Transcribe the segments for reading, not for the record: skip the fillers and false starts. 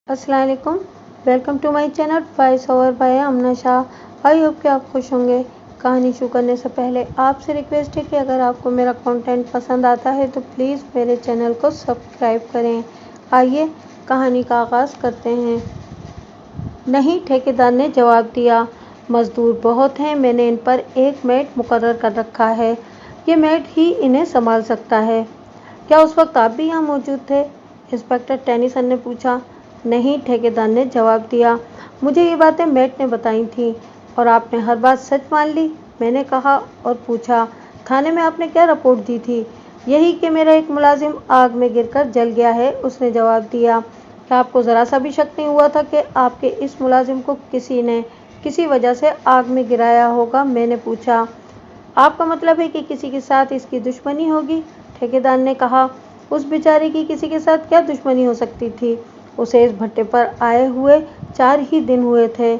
अस्सलाम वालेकुम। Welcome to my channel voice over by Amna Shah. I hope कि आप खुश होंगे। कहानी शुरू करने से पहले आपसे रिक्वेस्ट है कि अगर आपको मेरा कंटेंट पसंद आता है तो प्लीज़ मेरे चैनल को सब्सक्राइब करें। आइए कहानी का आगाज़ करते हैं। नहीं, ठेकेदार ने जवाब दिया, मज़दूर बहुत हैं, मैंने इन पर एक मेड मुकर्रर कर रखा है। ये मेड ही इन्हें संभाल सकता है। क्या उस वक्त आप भी यहाँ मौजूद थे? इंस्पेक्टर टेनिसन ने पूछा। नहीं, ठेकेदार ने जवाब दिया, मुझे ये बातें मेट ने बताई थीं। और आपने हर बात सच मान ली? मैंने कहा और पूछा, थाने में आपने क्या रिपोर्ट दी थी? यही कि मेरा एक मुलाजिम आग में गिरकर जल गया है, उसने जवाब दिया। क्या आपको ज़रा सा भी शक नहीं हुआ था कि आपके इस मुलाजिम को किसी ने किसी वजह से आग में गिराया होगा? मैंने पूछा। आपका मतलब है कि किसी के साथ इसकी दुश्मनी होगी? ठेकेदार ने कहा। उस बेचारे की किसी के साथ क्या दुश्मनी हो सकती थी? उसे इस भट्टे पर आए हुए 4 ही दिन हुए थे।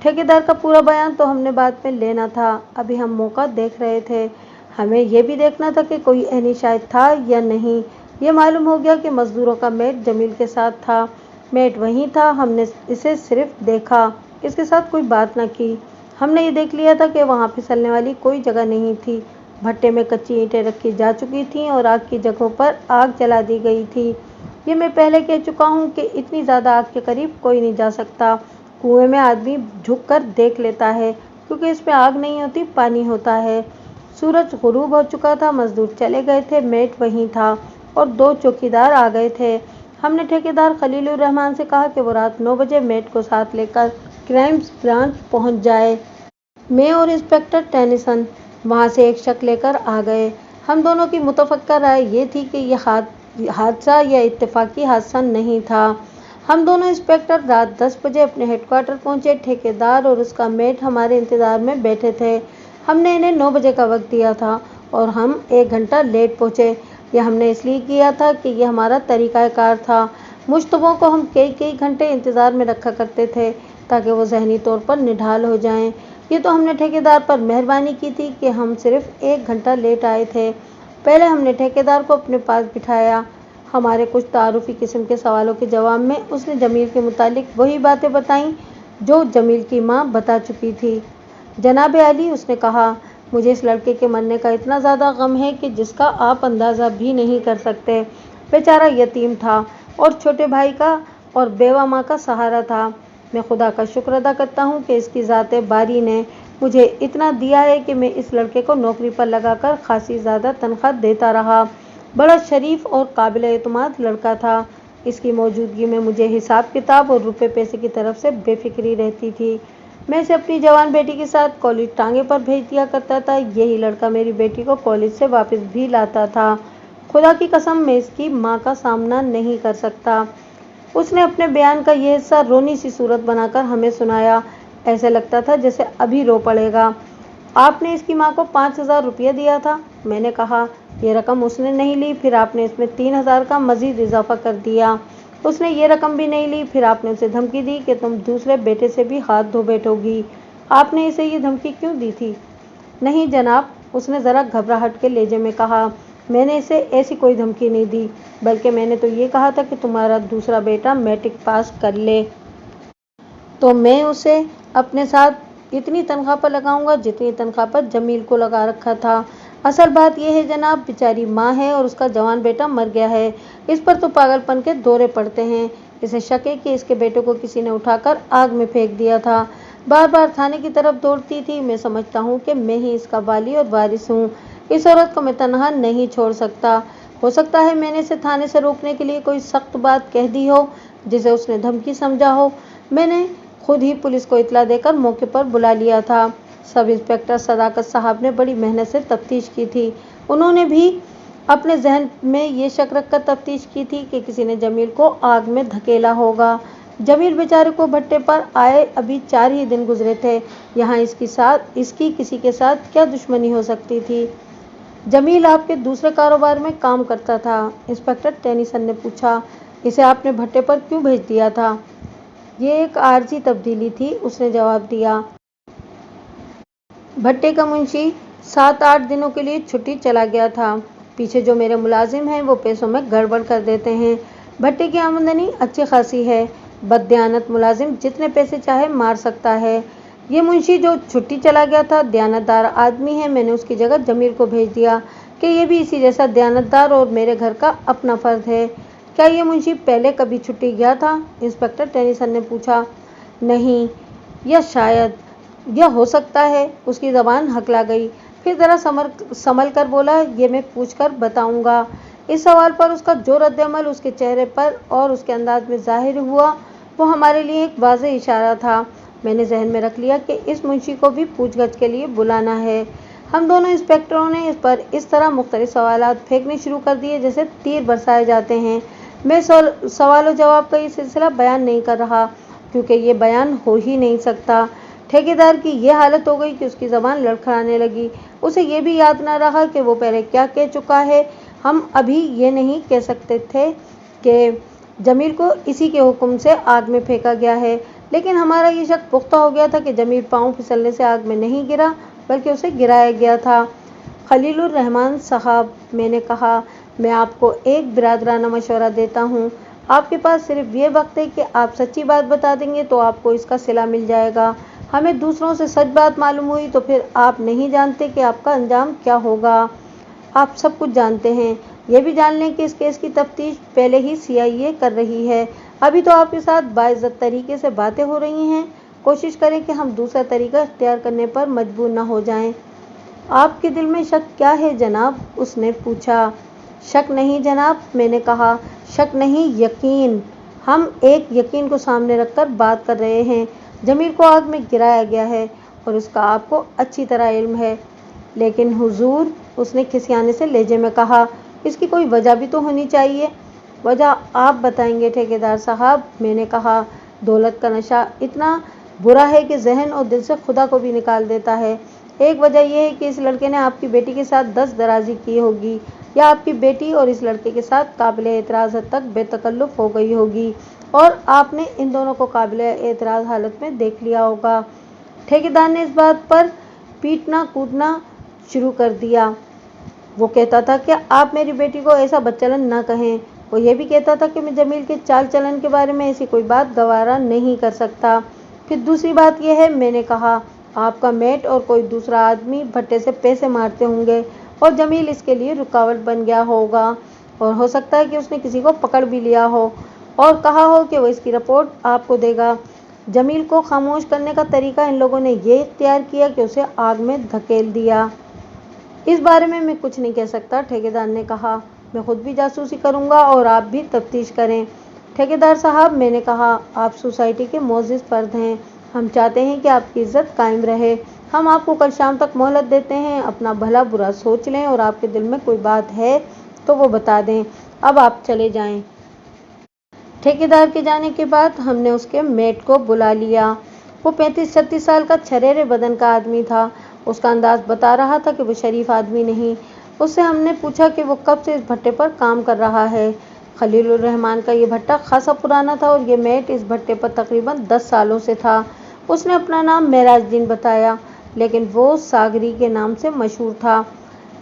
ठेकेदार का पूरा बयान तो हमने बाद में लेना था, अभी हम मौका देख रहे थे। हमें यह भी देखना था कि कोई एनी शायद था या नहीं। ये मालूम हो गया कि मजदूरों का मेट जमील के साथ था। मेट वहीं था, हमने इसे सिर्फ देखा, इसके साथ कोई बात न की। हमने ये देख लिया था कि वहाँ फिसलने वाली कोई जगह नहीं थी। भट्टे में कच्ची ईंटें रखी जा चुकी थीं और आग की जगहों पर आग जला दी गई थी। ये मैं पहले कह चुका हूँ कि इतनी ज़्यादा आग के करीब कोई नहीं जा सकता। कुएं में आदमी झुककर देख लेता है, क्योंकि इसमें आग नहीं होती, पानी होता है। सूरज गुरूब हो चुका था, मजदूर चले गए थे, मेट वहीं था और 2 चौकीदार आ गए थे। हमने ठेकेदार खलीलुर रहमान से कहा कि वो रात 9 बजे मेट को साथ लेकर क्राइम्स ब्रांच पहुंच जाए। मैं और इंस्पेक्टर टेनिसन वहां से एक शक लेकर आ गए। हम दोनों की मुतफ़क्का राय ये थी कि यह हादसा या इत्तेफाकी हादसा नहीं था। हम दोनों इंस्पेक्टर रात 10 बजे अपने हेडक्वार्टर पहुंचे। ठेकेदार और उसका मेट हमारे इंतज़ार में बैठे थे। हमने इन्हें 9 बजे का वक्त दिया था और हम 1 घंटा लेट पहुंचे। यह हमने इसलिए किया था कि यह हमारा तरीक़ाकार था। मुश्तबों को हम कई घंटे इंतज़ार में रखा करते थे ताकि वो ज़हनी तौर पर निढाल हो जाएं। ये तो हमने ठेकेदार पर मेहरबानी की थी कि हम सिर्फ 1 घंटा लेट आए थे। पहले हमने ठेकेदार को अपने पास बिठाया। हमारे कुछ तारुफी किस्म के सवालों के जवाब में उसने जमील के मुतालिक वही बातें बताईं जो जमील की माँ बता चुकी थी। जनाब अली, उसने कहा, मुझे इस लड़के के मरने का इतना ज़्यादा गम है कि जिसका आप अंदाज़ा भी नहीं कर सकते। बेचारा यतीम था और छोटे भाई का और बेवा माँ का सहारा था। मैं खुदा का शुक्र अदा करता हूँ कि इसकी ज़ाते बारी ने मुझे इतना दिया है कि मैं इस लड़के को नौकरी पर लगाकर खासी ज़्यादा तनख्वाह देता रहा। बड़ा शरीफ और काबिल एतमाद लड़का था। इसकी मौजूदगी में मुझे हिसाब किताब और रुपए पैसे की तरफ से बेफिक्री रहती थी। मैं इसे अपनी जवान बेटी के साथ कॉलेज टांगे पर भेज दिया करता था। यही लड़का मेरी बेटी को कॉलेज से वापस भी लाता था। खुदा की कसम, मैं इसकी माँ का सामना नहीं कर सकता। उसने अपने बयान का यह हिस्सा रोनी सी सूरत बनाकर हमें सुनाया। ऐसे लगता था जैसे अभी रो पड़ेगा। आपने इसकी माँ को 5,000 रुपये दिया था? मैंने कहा। यह रकम उसने नहीं ली, फिर आपने इसमें 3,000 का मजीद इजाफा कर दिया। उसने ये रकम भी नहीं ली, फिर आपने उसे धमकी दी कि तुम दूसरे बेटे से भी हाथ धो बैठोगी। आपने इसे ये धमकी क्यों दी थी? नहीं जनाब, उसने ज़रा घबराहट के लहजे में कहा, मैंने इसे ऐसी कोई धमकी नहीं दी, बल्कि मैंने तो ये कहा था कि तुम्हारा दूसरा बेटा मैट्रिक पास कर ले तो मैं उसे अपने साथ इतनी तनख्वाह पर लगाऊंगा जितनी तनख्वाह पर जमील को लगा रखा था। असल बात यह है जनाब, बेचारी माँ है और उसका जवान बेटा मर गया है। इस पर तो पागलपन के दौरे पड़ते हैं। इसे शक है कि इसके बेटे को किसी ने उठाकर आग में फेंक दिया था। बार बार थाने की तरफ दौड़ती थी। मैं समझता हूँ कि मैं ही इसका वाली और वारिस हूँ। इस औरत को मैं तनहा नहीं छोड़ सकता। हो सकता है मैंने इसे थाने से रोकने के लिए कोई सख्त बात कह दी हो जिसे उसने धमकी समझा हो। मैंने खुद ही पुलिस को इत्तला देकर मौके पर बुला लिया था। सब इंस्पेक्टर सदाकत साहब ने बड़ी मेहनत से तफ्तीश की थी। उन्होंने भी अपने जहन में ये शक रखकर तफ्तीश की थी कि किसी ने जमील को आग में धकेला होगा। जमील बेचारे को भट्टे पर आए अभी 4 ही दिन गुजरे थे। यहाँ इसकी किसी के साथ क्या दुश्मनी हो सकती थी? जमील आपके दूसरे कारोबार में काम करता था, इंस्पेक्टर टेनिसन ने पूछा। इसे आपने भट्टे पर क्यों भेज दिया था? ये एक आर्जी तब्दीली थी, उसने जवाब दिया। भट्टे का मुंशी 7-8 दिनों के लिए छुट्टी चला गया था। पीछे जो मेरे मुलाजिम हैं वो पैसों में गड़बड़ कर देते हैं। भट्टे की आमदनी अच्छी खासी है, बददियानत मुलाजिम जितने पैसे चाहे मार सकता है। ये मुंशी जो छुट्टी चला गया था दयानतदार आदमी है। मैंने उसकी जगह जमील को भेज दिया कि ये भी इसी जैसा दयानतदार और मेरे घर का अपना फर्ज है। क्या ये मुंशी पहले कभी छुट्टी गया था? इंस्पेक्टर टेनिसन ने पूछा। नहीं, या शायद, यह हो सकता है। उसकी जबान हकला गई। फिर जरा संभल कर बोला, ये मैं पूछ कर बताऊंगा। इस सवाल पर उसका जो रद्द-ए-अमल उसके चेहरे पर और उसके अंदाज में जाहिर हुआ वो हमारे लिए एक वाज़ेह इशारा था। मैंने जहन में रख लिया कि इस मुंशी को भी पूछगछ के लिए बुलाना है। हम दोनों इंस्पेक्टरों ने इस पर इस तरह मुख्तलिफ सवालात फेंकने शुरू कर दिए जैसे तीर बरसाए जाते हैं। मैं सवाल और जवाब का ये सिलसिला बयान नहीं कर रहा क्योंकि ये बयान हो ही नहीं सकता। ठेकेदार की ये हालत हो गई कि उसकी ज़बान लड़खड़ाने लगी। उसे ये भी याद न रहा कि वो पहले क्या कह चुका है। हम अभी ये नहीं कह सकते थे कि जमील को इसी के हुक्म से आग में फेंका गया है, लेकिन हमारा ये शक पुख्ता हो गया था कि जमील पाँव फिसलने से आग में नहीं गिरा बल्कि उसे गिराया गया था। खलीलुर रहमान साहब, मैंने कहा, मैं आपको एक बिरादराना मशवरा देता हूँ। आपके पास सिर्फ ये वक्त है कि आप सच्ची बात बता देंगे तो आपको इसका सिला मिल जाएगा। हमें दूसरों से सच बात मालूम हुई तो फिर आप नहीं जानते कि आपका अंजाम क्या होगा। आप सब कुछ जानते हैं। ये भी जान लें कि इस केस की तफ्तीश पहले ही CIA कर रही है। अभी तो आपके साथ बाइज्जत तरीके से बातें हो रही हैं। कोशिश करें कि हम दूसरा तरीका इख्तियार करने पर मजबूर न हो जाएं। आपके दिल में शक क्या है जनाब? उसने पूछा। शक नहीं जनाब, मैंने कहा। शक नहीं, यकीन। हम एक यकीन को सामने रखकर बात कर रहे हैं। जमील को आग में गिराया गया है और उसका आपको अच्छी तरह इल्म है। लेकिन हुजूर, उसने खिसियाने से लहजे में कहा, इसकी कोई वजह भी तो होनी चाहिए। वजह आप बताएंगे ठेकेदार साहब, मैंने कहा। दौलत का नशा इतना बुरा है कि जहन और दिल से खुदा को भी निकाल देता है। एक वजह यह है कि इस लड़के ने आपकी बेटी के साथ दस्तदराजी की होगी या आपकी बेटी और इस लड़के के साथ काबिले एतराज़ हद तक बेतकल्लुफ़ हो गई होगी और आपने इन दोनों को काबिले एतराज़ हालत में देख लिया होगा। ठेकेदार ने इस बात पर पीटना कूटना शुरू कर दिया। वो कहता था कि आप मेरी बेटी को ऐसा बदचलन न कहें। वो ये भी कहता था कि मैं जमील के चाल चलन के बारे में ऐसी कोई बात गवारा नहीं कर सकता। फिर दूसरी बात यह है, मैंने कहा, आपका मेट और कोई दूसरा आदमी भट्टे से पैसे मारते होंगे और जमील इसके लिए रुकावट बन गया होगा और हो सकता है कि उसने किसी को पकड़ भी लिया हो और कहा हो कि वो इसकी रिपोर्ट आपको देगा। जमील को खामोश करने का तरीका इन लोगों ने ये इख्तियार किया कि उसे आग में धकेल दिया। इस बारे में मैं कुछ नहीं कह सकता, ठेकेदार ने कहा। मैं खुद भी जासूसी करूंगा और आप भी तफ्तीश करें। ठेकेदार साहब, मैंने कहा, आप सोसाइटी के मोअज़्ज़िज़ फर्द हैं। हम चाहते हैं कि आपकी इज्जत कायम रहे। हम आपको कल शाम तक मोहलत देते हैं। अपना भला बुरा सोच लें और आपके दिल में कोई बात है तो वो बता दें। अब आप चले जाएं। ठेकेदार के जाने के बाद हमने उसके मेट को बुला लिया। वो 35-36 साल का छरेरे बदन का आदमी था। उसका अंदाज बता रहा था कि वो शरीफ आदमी नहीं। उससे हमने पूछा कि वो कब से इस भट्टे पर काम कर रहा है। खलीलुर रहमान का ये भट्टा खासा पुराना था और ये मेट इस भट्टे पर तकरीबन 10 सालों से था। उसने अपना नाम मेराजदीन बताया, लेकिन वो सागरी के नाम से मशहूर था।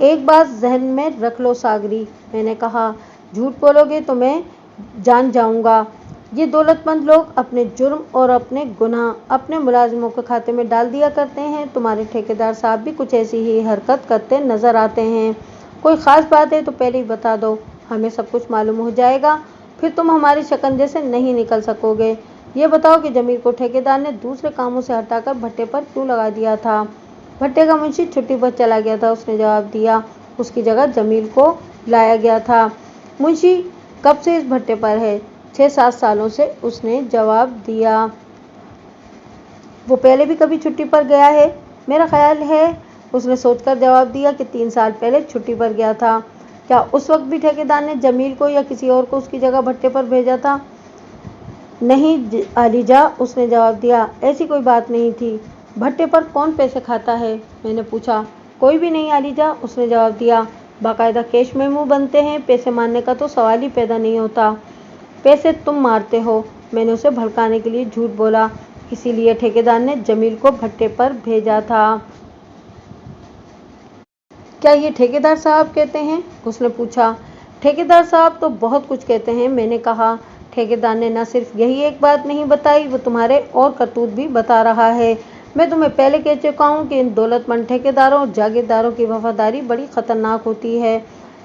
एक बात जहन में रख लो सागरी, मैंने कहा, झूठ बोलोगे तो मैं जान जाऊंगा। ये दौलतमंद लोग अपने जुर्म और अपने गुनाह अपने मुलाजिमों के खाते में डाल दिया करते हैं। तुम्हारे ठेकेदार साहब भी कुछ ऐसी ही हरकत करते नजर आते हैं। कोई ख़ास बात है तो पहले ही बता दो, हमें सब कुछ मालूम हो जाएगा। फिर तुम हमारे शिकंजे से नहीं निकल सकोगे। ये बताओ कि जमील को ठेकेदार ने दूसरे कामों से हटाकर भट्टे पर क्यों लगा दिया था? भट्टे का मुंशी छुट्टी पर चला गया था, उसने जवाब दिया। उसकी जगह जमील को लाया गया था। मुंशी कब से इस भट्टे पर है? 6-7 सालों से, उसने जवाब दिया। वो पहले भी कभी छुट्टी पर गया है? मेरा ख्याल है, उसने सोचकर जवाब दिया, कि 3 साल पहले छुट्टी पर गया था। क्या उस वक्त भी ठेकेदार ने जमील को या किसी और को उसकी जगह भट्टे पर भेजा था? नहीं आलीजा, उसने जवाब दिया, ऐसी कोई बात नहीं थी। भट्टे पर कौन पैसे खाता है? मैंने पूछा। कोई भी नहीं आलीजा, उसने जवाब दिया। बाकायदा कैश मेमो बनते हैं, पैसे मारने का तो सवाल ही पैदा नहीं होता। पैसे तुम मारते हो, मैंने उसे भड़काने के लिए झूठ बोला। इसीलिए ठेकेदार ने जमील को भट्टे पर भेजा था। क्या ये ठेकेदार साहब कहते हैं? उसने पूछा। ठेकेदार साहब तो बहुत कुछ कहते हैं, मैंने कहा। ठेकेदार ने न सिर्फ यही एक बात नहीं बताई, वो तुम्हारे और करतूत भी बता रहा है। मैं तुम्हें पहले कह चुका हूँ कि इन दौलतमंद ठेकेदारों और जागीरदारों की वफादारी बड़ी खतरनाक होती है।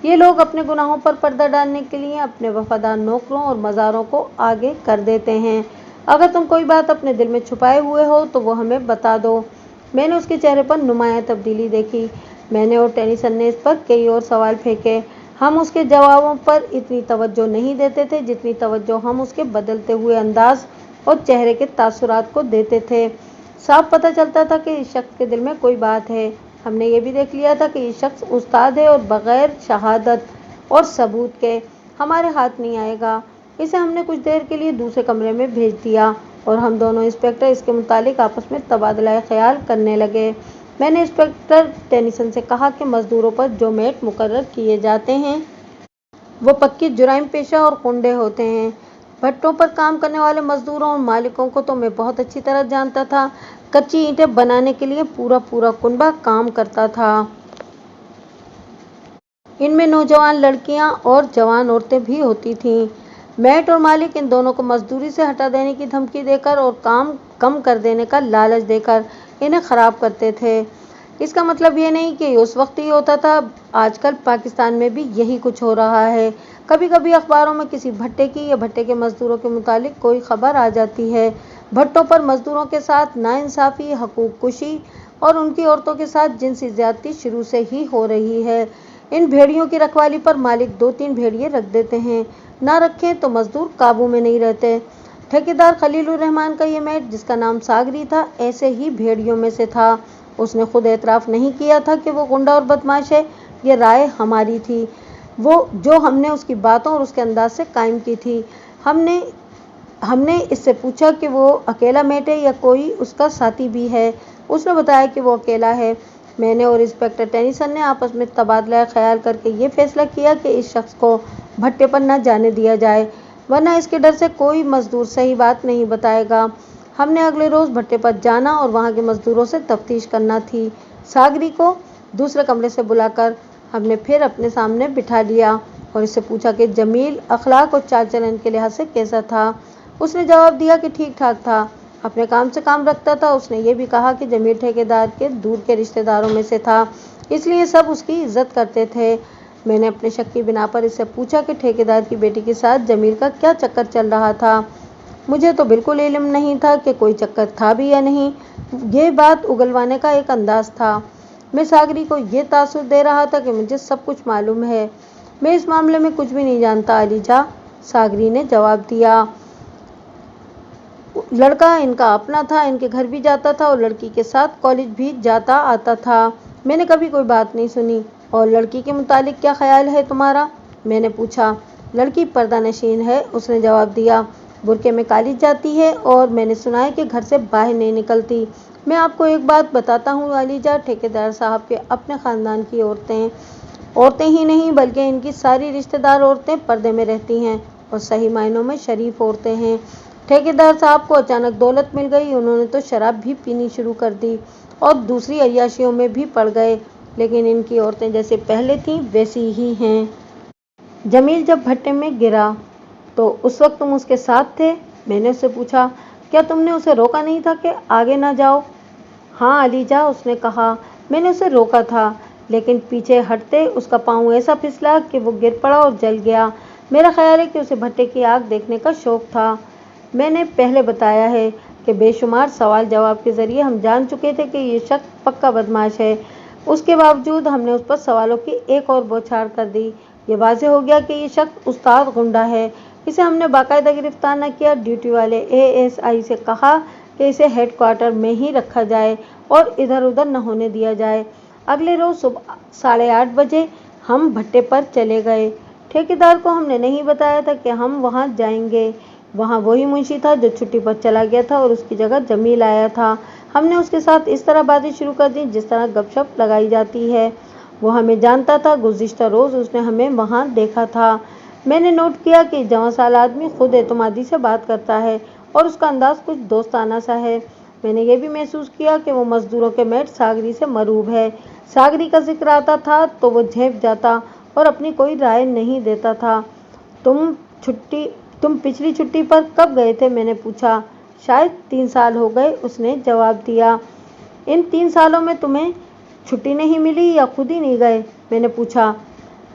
ये लोग अपने गुनाहों पर पर्दा डालने के लिए अपने वफादार नौकरों और मज़ारों को आगे कर देते हैं। अगर तुम कोई बात अपने दिल में छुपाए हुए हो तो वो हमें बता दो। मैंने उसके चेहरे पर नुमायाँ तब्दीली देखी। मैंने और टेनिसन ने इस पर कई और सवाल फेंके। हम उसके जवाबों पर इतनी तवज्जो नहीं देते थे जितनी तवज्जो हम उसके बदलते हुए अंदाज और चेहरे के तासुरात को देते थे। साफ पता चलता था कि इस शख्स के दिल में कोई बात है। हमने ये भी देख लिया था कि ये शख्स उस्ताद है और बग़ैर शहादत और सबूत के हमारे हाथ नहीं आएगा। इसे हमने कुछ देर के लिए दूसरे कमरे में भेज दिया और हम दोनों इंस्पेक्टर इसके मुतालिक आपस में तबादला ख्याल करने लगे। मैंने इंस्पेक्टर टेनिसन से कहा कि मजदूरों पर जो मेट मुकर्रर किए जाते हैं वो पक्की जुराइम पेशा और गुंडे होते हैं। भट्टों पर काम करने वाले मजदूरों और मालिकों को तो मैं बहुत अच्छी तरह जानता था। कच्ची ईंटें बनाने के लिए पूरा पूरा कुनबा काम करता था। इनमें नौजवान लड़कियां और जवान औरतें भी होती थीं। मेट और मालिक इन दोनों को मजदूरी से हटा देने की धमकी देकर और काम कम कर देने का लालच देकर इन्हें ख़राब करते थे। इसका मतलब ये नहीं कि उस वक्त ही होता था, आजकल पाकिस्तान में भी यही कुछ हो रहा है। कभी कभी अखबारों में किसी भट्टे की या भट्टे के मजदूरों के मुतालिक कोई खबर आ जाती है। भट्टों पर मजदूरों के साथ नाइंसाफ़ी, हकूक कुशी और उनकी औरतों के साथ जिनसी ज़्यादती शुरू से ही हो रही है। इन भेड़ियों की रखवाली पर मालिक 2-3 भेड़िए रख देते हैं, ना रखें तो मजदूर काबू में नहीं रहते। ठेकेदार खलीलुर रहमान का ये मेट, जिसका नाम सागरी था, ऐसे ही भेड़ियों में से था। उसने खुद एतराफ़ नहीं किया था कि वो गुंडा और बदमाश है। ये राय हमारी थी, वो जो हमने उसकी बातों और उसके अंदाज से कायम की थी। हमने इससे पूछा कि वो अकेला मेट है या कोई उसका साथी भी है। उसने बताया कि वो अकेला है। मैंने और इंस्पेक्टर टेनिसन ने आपस में तबादला ख्याल करके ये फैसला किया कि इस शख्स को भट्टे पर न जाने दिया जाए, वरना इसके डर से कोई मजदूर सही बात नहीं बताएगा। हमने अगले रोज़ भट्टे पर जाना और वहाँ के मजदूरों से तफ्तीश करना थी। सागरी को दूसरे कमरे से बुलाकर हमने फिर अपने सामने बिठा लिया और इससे पूछा कि जमील अखलाक और चाल चलन के लिहाज से कैसा था। उसने जवाब दिया कि ठीक ठाक था, अपने काम से काम रखता था। उसने ये भी कहा कि जमील ठेकेदार के दूर के रिश्तेदारों में से था, इसलिए सब उसकी इज्जत करते थे। मैंने अपने शक की बिना पर इससे पूछा कि ठेकेदार की बेटी के साथ जमील का क्या चक्कर चल रहा था। मुझे तो बिल्कुल इल्म नहीं था कि कोई चक्कर था भी या नहीं। ये बात उगलवाने का एक अंदाज था। मैं सागरी को ये तासुर दे रहा था कि मुझे सब कुछ मालूम है। मैं इस मामले में कुछ भी नहीं जानता अलीजा, सागरी ने जवाब दिया। लड़का इनका अपना था, इनके घर भी जाता था और लड़की के साथ कॉलेज भी जाता आता था। मैंने कभी कोई बात नहीं सुनी। और लड़की के मुतालिक क्या ख्याल है तुम्हारा? मैंने पूछा। लड़की पर्दा नशीन है, उसने जवाब दिया। बुरके में कॉलेज जाती है और मैंने सुना है कि घर से बाहर नहीं निकलती। मैं आपको एक बात बताता हूँ अलीजा, ठेकेदार साहब के अपने ख़ानदान की औरतें ही नहीं बल्कि इनकी सारी रिश्तेदार औरतें पर्दे में रहती हैं और सही मायनों में शरीफ औरतें हैं। ठेकेदार साहब को अचानक दौलत मिल गई, उन्होंने तो शराब भी पीनी शुरू कर दी और दूसरी अय्याशियों में भी पड़ गए, लेकिन इनकी औरतें जैसे पहले थीं वैसी ही हैं। जमील जब भट्टे में गिरा तो उस वक्त तुम उसके साथ थे? मैंने उससे पूछा। क्या तुमने उसे रोका नहीं था कि आगे ना जाओ? हाँ अलीजा, उसने कहा, मैंने उसे रोका था, लेकिन पीछे हटते उसका पाँव ऐसा फिसला कि वो गिर पड़ा और जल गया। मेरा ख्याल है कि उसे भट्टे की आग देखने का शौक़ था। मैंने पहले बताया है कि बेशुमार सवाल जवाब के ज़रिए हम जान चुके थे कि ये शख्स पक्का बदमाश है। उसके बावजूद हमने उस पर सवालों की एक और बौछार कर दी। ये वाज़ेह हो गया कि ये शख्स उस्ताद गुंडा है। इसे हमने बाकायदा गिरफ्तार न किया। ड्यूटी वाले ASI से कहा कि इसे हेडक्वार्टर में ही रखा जाए और इधर उधर न होने दिया जाए। अगले रोज़ सुबह 8:30 बजे हम भट्टे पर चले गए। ठेकेदार को हमने नहीं बताया था कि हम वहाँ जाएंगे। वहाँ वही मुंशी था जो छुट्टी पर चला गया था और उसकी जगह जमील आया था। हमने उसके साथ इस तरह बातें शुरू कर दी जिस तरह गपशप लगाई जाती है। वो हमें जानता था। गुज़िश्ता रोज़ उसने हमें वहाँ देखा था। मैंने नोट किया कि जवां साल आदमी खुद एतमादी से बात करता है और उसका अंदाज़ कुछ दोस्ताना सा है। मैंने ये भी महसूस किया कि वो मज़दूरों के मेट सागरी से मरूब है। सागरी का जिक्र आता था तो वो झेंप जाता और अपनी कोई राय नहीं देता था। तुम पिछली छुट्टी पर कब गए थे? मैंने पूछा। शायद 3 साल हो गए, उसने जवाब दिया। इन 3 सालों में तुम्हें छुट्टी नहीं मिली या खुद ही नहीं गए? मैंने पूछा।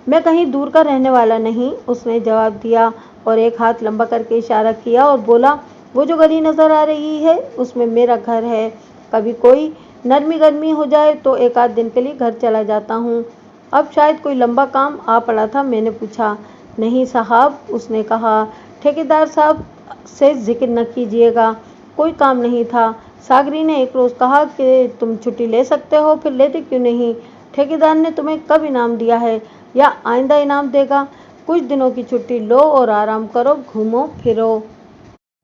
मैं कहीं दूर का रहने वाला नहीं, उसने जवाब दिया और एक हाथ लंबा करके इशारा किया और बोला, वो जो गली नजर आ रही है उसमें मेरा घर है। कभी कोई नरमी गर्मी हो जाए तो एक आध दिन के लिए घर चला जाता हूँ। अब शायद कोई लंबा काम आ पड़ा था? मैंने पूछा। नहीं साहब, उसने कहा, ठेकेदार साहब से जिक्र न कीजिएगा, कोई काम नहीं था। सागरी ने एक रोज कहा कि तुम छुट्टी ले सकते हो, फिर लेते क्यों नहीं? ठेकेदार ने तुम्हें कब इनाम दिया है या आइंदा इनाम देगा? कुछ दिनों की छुट्टी लो और आराम करो, घूमो फिरो।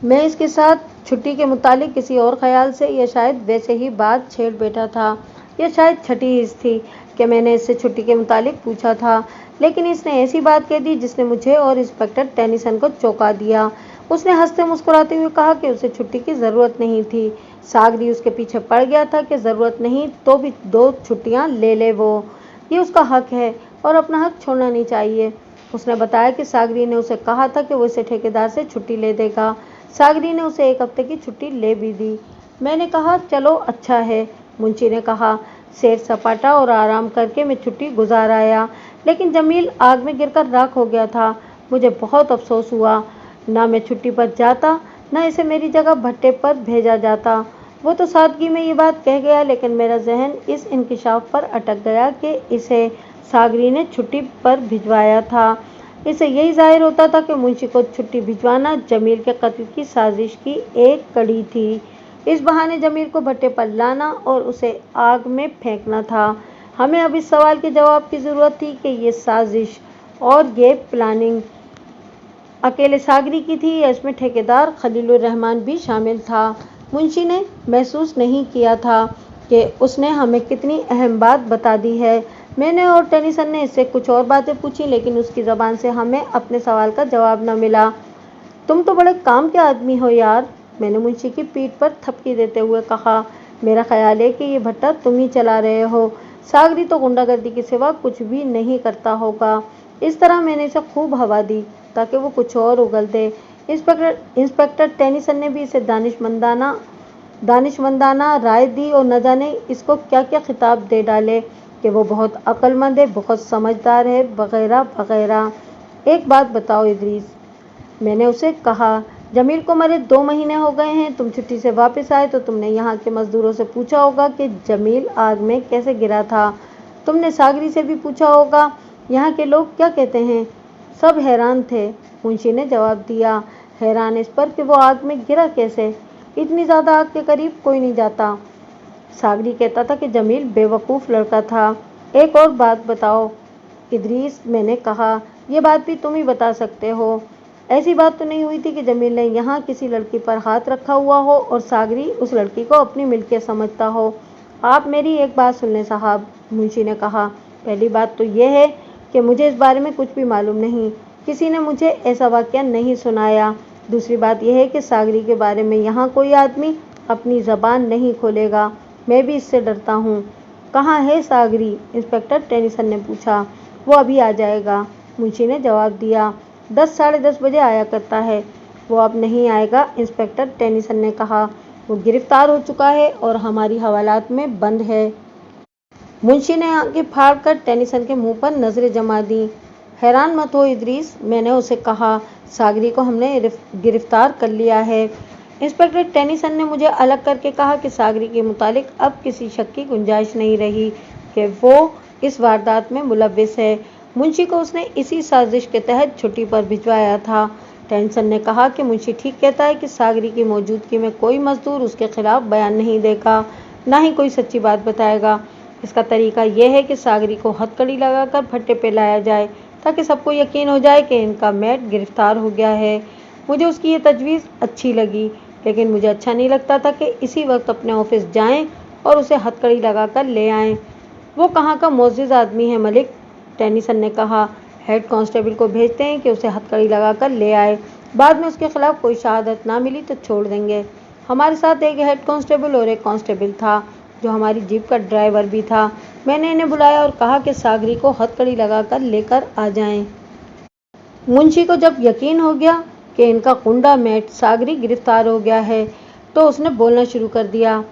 मैं इसके साथ छुट्टी के मुतालिक किसी और ख्याल से या शायद वैसे ही बात छेड़ बैठा था, या शायद छठी हिस्स थी कि मैंने इससे छुट्टी के मुतालिक पूछा था, लेकिन इसने ऐसी बात कह दी जिसने मुझे और इंस्पेक्टर टेनिसन को चौंका दिया। उसने हंसते मुस्कुराते हुए कहा कि उसे छुट्टी की ज़रूरत नहीं थी। सागरी उसके पीछे पड़ गया था कि ज़रूरत नहीं तो भी 2 छुट्टियां ले ले वो, ये उसका हक है और अपना हक छोड़ना नहीं चाहिए। उसने बताया कि सागरी ने उसे कहा था कि वो इसे ठेकेदार से छुट्टी ले देगा। सागरी ने उसे 1 हफ्ते की छुट्टी ले भी दी। मैंने कहा, चलो अच्छा है। मुंशी ने कहा, सैर सपाटा और आराम करके मैं छुट्टी गुजार आया, लेकिन जमील आग में गिरकर राख हो गया था। मुझे बहुत अफसोस हुआ। ना मैं छुट्टी पर जाता, ना इसे मेरी जगह भट्टे पर भेजा जाता। वो तो सादगी में ये बात कह गया, लेकिन मेरा जहन इस इंकिशाफ पर अटक गया कि इसे सागरी ने छुट्टी पर भिजवाया था। इससे यही जाहिर होता था कि मुंशी को छुट्टी भिजवाना जमील के कत्ल की साजिश की एक कड़ी थी। इस बहाने जमील को भट्टे पर लाना और उसे आग में फेंकना था। हमें अब इस सवाल के जवाब की ज़रूरत थी कि ये साजिश और ये प्लानिंग अकेले सागरी की थी या इसमें ठेकेदार खलीलुर रहमान भी शामिल था। मुंशी ने महसूस नहीं किया था कि उसने हमें कितनी अहम बात बता दी है। मैंने और टेनिसन ने इससे कुछ और बातें पूछी, लेकिन उसकी ज़बान से हमें अपने सवाल का जवाब न मिला। तुम तो बड़े काम के आदमी हो यार, मैंने मुंशी की पीठ पर थपकी देते हुए कहा। मेरा ख्याल है कि ये भट्टा तुम ही चला रहे हो। सागरी तो गुंडागर्दी के सिवा कुछ भी नहीं करता होगा। इस तरह मैंने इसे खूब हवा दी ताकि वो कुछ और उगल दे। इंस्पेक्टर टेनिसन ने भी इसे दानिशमंदाना राय दी और न जाने इसको क्या क्या खिताब दे डाले कि वो बहुत अक्लमंद है, बहुत समझदार है, वगैरह वगैरह। एक बात बताओ इदरीस, मैंने उसे कहा, जमील को मरे 2 महीने हो गए हैं। तुम छुट्टी से वापस आए तो तुमने यहाँ के मजदूरों से पूछा होगा कि जमील आग में कैसे गिरा था। तुमने सागरी से भी पूछा होगा। यहाँ के लोग क्या कहते हैं? सब हैरान थे, मुंशी ने जवाब दिया। हैरान इस पर कि वो आग में गिरा कैसे? इतनी ज़्यादा आग के करीब कोई नहीं जाता। सागरी कहता था कि जमील बेवकूफ़ लड़का था। एक और बात बताओ इदरीस, मैंने कहा, ये बात भी तुम ही बता सकते हो। ऐसी बात तो नहीं हुई थी कि जमील ने यहाँ किसी लड़की पर हाथ रखा हुआ हो और सागरी उस लड़की को अपनी मिल्कियत समझता हो? आप मेरी एक बात सुन लें साहब, मुंशी ने कहा। पहली बात तो यह है कि मुझे इस बारे में कुछ भी मालूम नहीं, किसी ने मुझे ऐसा वाक़या नहीं सुनाया। दूसरी बात यह है कि सागरी के बारे में यहाँ कोई आदमी अपनी ज़बान नहीं खोलेगा। मैं भी इससे डरता हूँ। कहाँ है सागरी? इंस्पेक्टर टेनिसन ने पूछा। वो अभी आ जाएगा, मुंशी ने जवाब दिया। 10 साढ़े 10 बजे आया करता है। वो अब नहीं आएगा, इंस्पेक्टर टेनिसन ने कहा। वो गिरफ्तार हो चुका है और हमारी हवालात में बंद है। मुंशी ने आंखें फाड़कर टेनिसन के मुंह पर नजरें जमा दी। हैरान मत हो इदरीस, मैंने उसे कहा, सागरी को हमने गिरफ्तार कर लिया है। इंस्पेक्टर टेनिसन ने मुझे अलग करके कहा कि सागरी के मुतालिक अब किसी शक की गुंजाइश नहीं रही कि वो इस वारदात में मुलव्विस है। मुंशी को उसने इसी साजिश के तहत छुट्टी पर भिजवाया था। टेनिसन ने कहा कि मुंशी ठीक कहता है कि सागरी की मौजूदगी में कोई मजदूर उसके खिलाफ बयान नहीं देगा, ना ही कोई सच्ची बात बताएगा। इसका तरीका यह है कि सागरी को हथकड़ी लगाकर भट्टे पे लाया जाए ताकि सबको यकीन हो जाए कि इनका मैट गिरफ्तार हो गया है। मुझे उसकी ये तजवीज़ अच्छी लगी, लेकिन मुझे अच्छा नहीं लगता था कि इसी वक्त अपने ऑफिस जाएं और उसे हथकड़ी लगाकर ले आएं। वो कहाँ का मोअज़्ज़िज़ आदमी है मलिक, टेनिसन ने कहा। हेड कांस्टेबल को भेजते हैं कि उसे हथकड़ी लगाकर ले आए। बाद में उसके खिलाफ कोई शहादत ना मिली तो छोड़ देंगे। हमारे साथ एक हेड कांस्टेबल और एक कांस्टेबल था जो हमारी जीप का ड्राइवर भी था। मैंने इन्हें बुलाया और कहा कि सागरी को हथकड़ी लगाकर लेकर आ जाएं। मुंशी को जब यकीन हो गया कि इनका गुंडा मेट सागरी गिरफ्तार हो गया है, तो उसने बोलना शुरू कर दिया।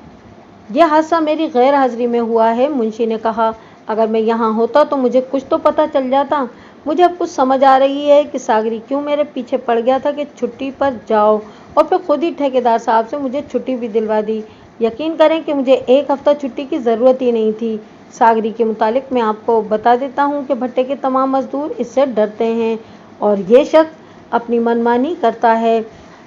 यह हादसा मेरी गैर हाजिरी में हुआ है, मुंशी ने कहा। अगर मैं यहाँ होता तो मुझे कुछ तो पता चल जाता। मुझे अब कुछ समझ आ रही है कि सागरी क्यों मेरे पीछे पड़ गया था कि छुट्टी पर जाओ, और फिर खुद ही ठेकेदार साहब से मुझे छुट्टी भी दिलवा दी। यकीन करें कि मुझे एक हफ्ता छुट्टी की ज़रूरत ही नहीं थी। सागरी के मुतालिक मैं आपको बता देता हूँ कि भट्टे के तमाम मजदूर इससे डरते हैं और ये शख्स अपनी मनमानी करता है।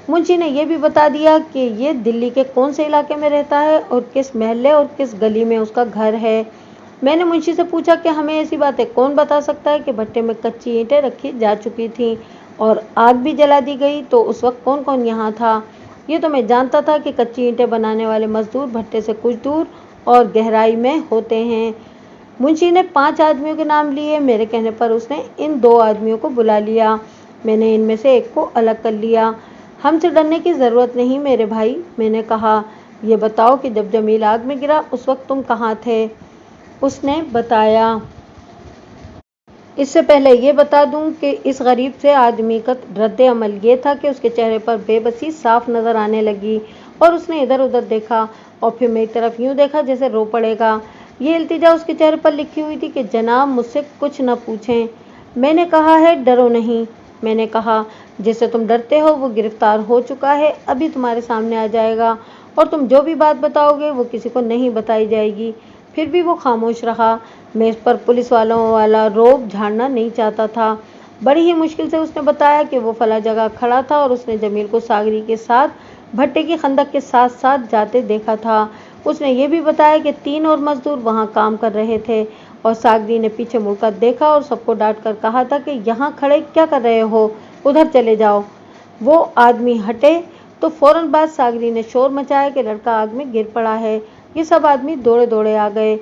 मुंशी ने यह भी बता दिया कि ये दिल्ली के कौन से इलाके में रहता है और किस महल्ले और किस गली में उसका घर है। मैंने मुंशी से पूछा कि हमें ऐसी बातें कौन बता सकता है कि भट्टे में कच्ची ईंटें रखी जा चुकी थीं और आग भी जला दी गई, तो उस वक्त कौन कौन यहाँ था। ये तो मैं जानता था कि कच्ची ईंटें बनाने वाले मजदूर भट्टे से कुछ दूर और गहराई में होते हैं। मुंशी ने 5 आदमियों के नाम लिए। मेरे कहने पर उसने इन 2 आदमियों को बुला लिया। मैंने इनमें से एक को अलग कर लिया। हमसे डरने की ज़रूरत नहीं मेरे भाई, मैंने कहा। ये बताओ कि जब जमील आग में गिरा उस वक्त तुम कहाँ थे। उसने बताया। इससे पहले ये बता दूं कि इस गरीब से आदमी का रद्द अमल ये था कि उसके चेहरे पर बेबसी साफ नज़र आने लगी और उसने इधर उधर देखा और फिर मेरी तरफ यूं देखा जैसे रो पड़ेगा। ये इल्तिजा उसके चेहरे पर लिखी हुई थी कि जनाब मुझसे कुछ न पूछें। मैंने कहा है डरो नहीं। मैंने कहा जिससे तुम डरते हो वो गिरफ्तार हो चुका है, अभी तुम्हारे सामने आ जाएगा और तुम जो भी बात बताओगे वो किसी को नहीं बताई जाएगी। फिर भी वो खामोश रहा। मैं इस पर पुलिस वालों वाला रोब झाड़ना नहीं चाहता था। बड़ी ही मुश्किल से उसने बताया कि वो फला जगह खड़ा था और उसने जमील को सागरी के साथ भट्टे की खंदक के साथ साथ जाते देखा था। उसने ये भी बताया कि 3 और मजदूर वहाँ काम कर रहे थे और सागरी ने पीछे मुड़कर देखा और सबको डांट कर कहा था कि यहाँ खड़े क्या कर रहे हो, उधर चले जाओ। वो आदमी हटे तो फौरन बाद सागरी ने शोर मचाया कि लड़का आग में गिर पड़ा है। ये सब आदमी दौड़े दौड़े आ गए।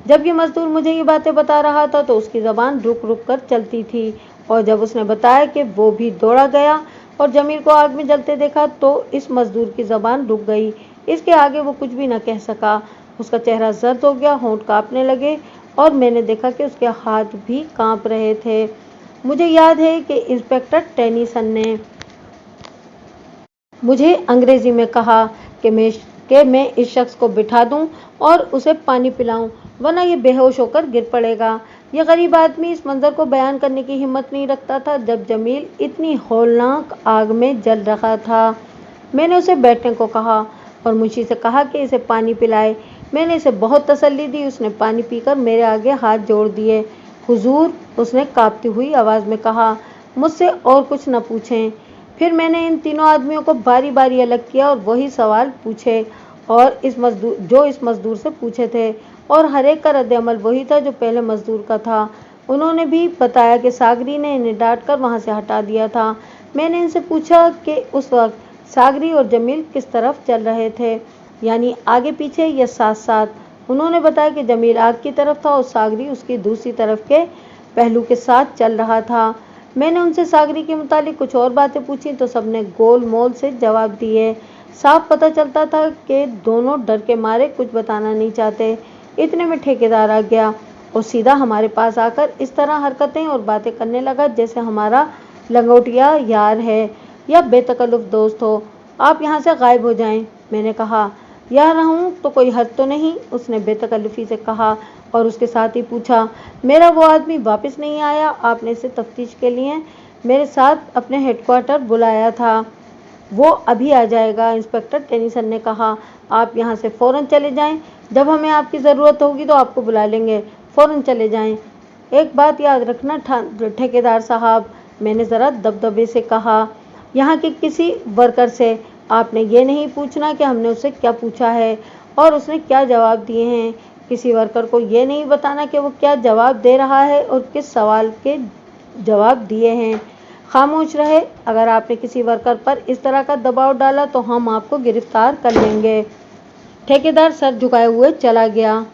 जब ये मजदूर मुझे ये बातें बता रहा था तो उसकी ज़बान रुक रुक कर चलती थी और जब उसने बताया कि वो भी दौड़ा गया और जमील को आग में जलते देखा तो इस मजदूर की ज़बान रुक गई। इसके आगे वो कुछ भी न कह सका। उसका चेहरा जर्द हो गया, होंठ कांपने लगे और मैंने देखा कि उसके हाथ भी कांप रहे थे। मुझे याद है कि इंस्पेक्टर टेनीसन ने मुझे अंग्रेजी में कहा कि मैं इस शख्स को बिठा दूं और उसे पानी पिलाऊं, वरना ये बेहोश होकर गिर पड़ेगा। यह गरीब आदमी इस मंजर को बयान करने की हिम्मत नहीं रखता था जब जमील इतनी हौलनाक आग में जल रहा था। मैंने उसे बैठने को कहा और मुंशी से कहा कि इसे पानी पिलाए। मैंने इसे बहुत तसल्ली दी। उसने पानी पीकर मेरे आगे हाथ जोड़ दिए। हुजूर, उसने कांपती हुई आवाज़ में कहा, मुझसे और कुछ न पूछें। फिर मैंने इन तीनों आदमियों को बारी बारी अलग किया और वही सवाल पूछे और इस मजदूर से पूछे थे और हर एक का रद्द-ए-अमल वही था जो पहले मजदूर का था। उन्होंने भी बताया कि सागरी ने इन्हें डांट कर वहाँ से हटा दिया था। मैंने इनसे पूछा कि उस वक्त सागरी और जमील किस तरफ चल रहे थे, यानी आगे पीछे या साथ साथ। उन्होंने बताया कि जमील आग की तरफ था और सागरी उसकी दूसरी तरफ के पहलू के साथ चल रहा था। मैंने उनसे सागरी के मुतालिक कुछ और बातें पूछी तो सबने गोल मोल से जवाब दिए। साफ पता चलता था कि दोनों डर के मारे कुछ बताना नहीं चाहते। इतने में ठेकेदार आ गया और सीधा हमारे पास आकर इस तरह हरकतें और बातें करने लगा जैसे हमारा लंगोटिया यार है या बेतकल्लुफ़ दोस्त हो। आप यहाँ से गायब हो जाएं, मैंने कहा। यहाँ रहूँ तो कोई हर्ज तो नहीं, उसने बेतकल्लुफ़ी से कहा और उसके साथ ही पूछा, मेरा वो आदमी वापस नहीं आया? आपने इसे तफ्तीश के लिए मेरे साथ अपने हेडक्वार्टर बुलाया था। वो अभी आ जाएगा, इंस्पेक्टर टेनीसन ने कहा। आप यहाँ से फ़ौरन चले जाएं। जब हमें आपकी ज़रूरत होगी तो आपको बुला लेंगे। फ़ौरन चले जाएं। एक बात याद रखना ठेकेदार साहब, मैंने ज़रा दबदबे से कहा, यहाँ के किसी वर्कर से आपने ये नहीं पूछना कि हमने उससे क्या पूछा है और उसने क्या जवाब दिए हैं। किसी वर्कर को ये नहीं बताना कि वो क्या जवाब दे रहा है और किस सवाल के जवाब दिए हैं। खामोश रहे। अगर आपने किसी वर्कर पर इस तरह का दबाव डाला तो हम आपको गिरफ्तार कर लेंगे। ठेकेदार सर झुकाए हुए चला गया।